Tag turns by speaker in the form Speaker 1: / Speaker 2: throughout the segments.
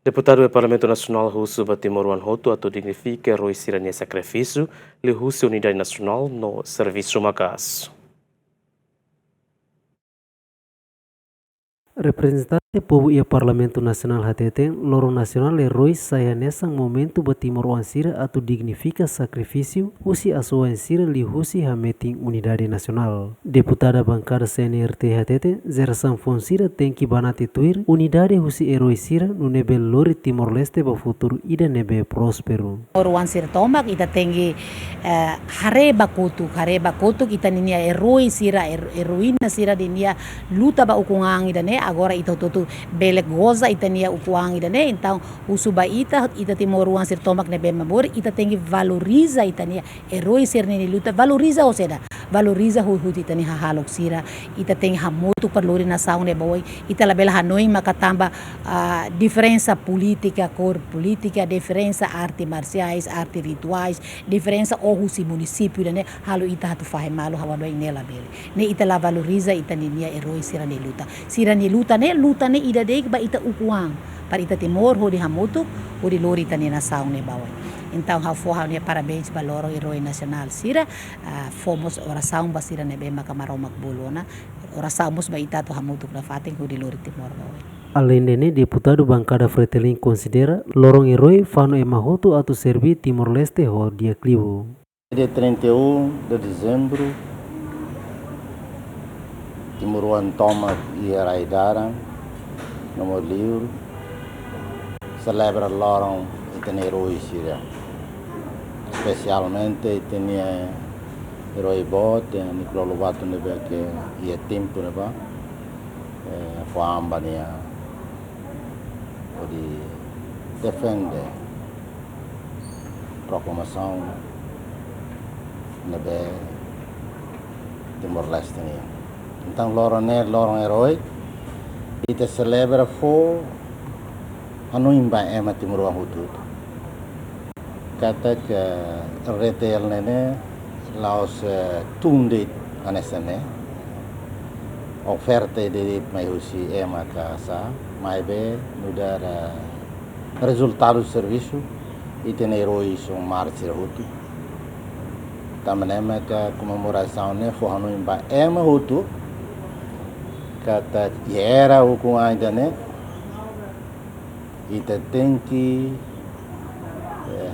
Speaker 1: Deputado do Parlamentu Nasional husu timoroan hotu atau dignifika heroi sira sakrifisu li husi unidade nasional no servisu maka'as.
Speaker 2: Representante povo e Parlamentu Nasional HTT, lorong nasional heroi saya nesang momento timoroan sira atau dignifika sakrifício husi asuan sira li husi hameting unidade nasional. Deputada bancada CNRT HTT, Zersan Fonsira tenki banati tuir unidade husi heroi sira no nebe lori Timor Leste ba futuro ida nebe prospero.
Speaker 3: Timoroan sira tomak ita tengi heroi bakutu kita ninia heroi sira heroina sira dinia luta ba ukungang ida ne agora ita tutu belek goza ita nia ukuang ida ne então husu ba ita timoroan sira tomak nebe mabor ita tengi valoriza ita nia heroi sira ni luta valoriza oseda valoriza hutu ita ni hahalok sira ita tengi hamotu perlori na saung ne boy ita labela hanoi makatamba diferença política cor política diferença arte marciais arte rituais diferença o husi município ne halu ita hatu fahimalo hawadoi nela bele ne ita la valoriza ita ni nia heroi sira ni luta ne ida dek ba ita ukuang para ita timor hodi hamotu hodi lori ita ni na saung ne bawai. Então, há parabéns para o heroi nacional sira, fomos oração para sira nebe makamaraw makbulona, oração mos ba itato hamutuk na fating kudi lori timor bawai.
Speaker 2: Além de deputado bancada Fretelin considera lorong heroi fano hotu atau servi Timor Leste ho dia clivo.
Speaker 4: Dia 31 de dezembro, timoroan tomak e raidaran no livro celebra lorong iten heroi sira. Especialmente tinha heroi bot Nicolau Lobato nebe que ia tempo neba foi ambania de defende proclamação nebe Timor Leste ni. Então lorong heroi ita celebra fo hanuimba ema timoroan hutu. Kata ke retail nene laos tunde anesane oferta de mai husi maka'as mai be mudar resultado do serviço e tem heroi são marcha hutu também que comemoração ne foi no imba hutu kata era o com ainda ne e tem que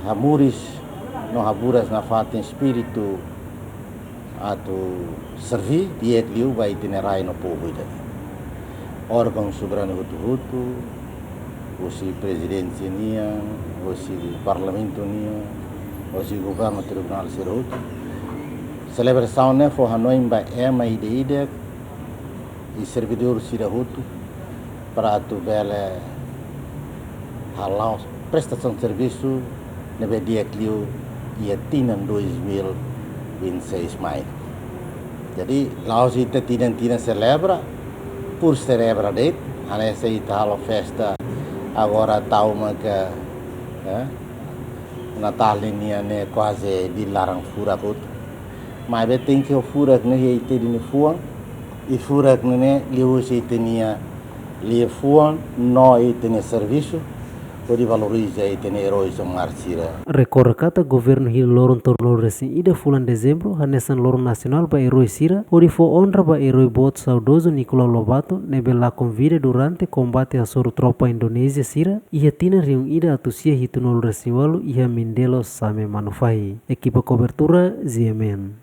Speaker 4: haburas na fata espírito atau servi dia liu vai itinerai no povo ida órgão soberano hutu husi presidência nia husi parlamento nia husi governo tribunal sira hutu celebração ne foi hanoi ba ema ide e servidor sira hutu para tu bela halau prestação de serviço nebe dia clio ia tinan 2026 mai. Jadi laos ita tinan celebra por celebra det anessa ita halo festa agora tauma que Natal ini ne quase dilarang fura hut mai be tem que o fura ne ite dini fuang e fura ne liu se tenia li fuang no ite ne serviço pode valorizar e ter heróis são marcira.
Speaker 2: Recorre kata governo hil lorong torlor resi ida fulan dezembro hanesan lorong nasional ba heroi sira ori fo honra ba heroi bot saudoso Nicolau Lobato nebe la convida durante combate a soro tropa Indonesia sira ia tina riung ida atusia hitunol resi walu ia mindelo same manufahi. Equipa cobertura ZMN.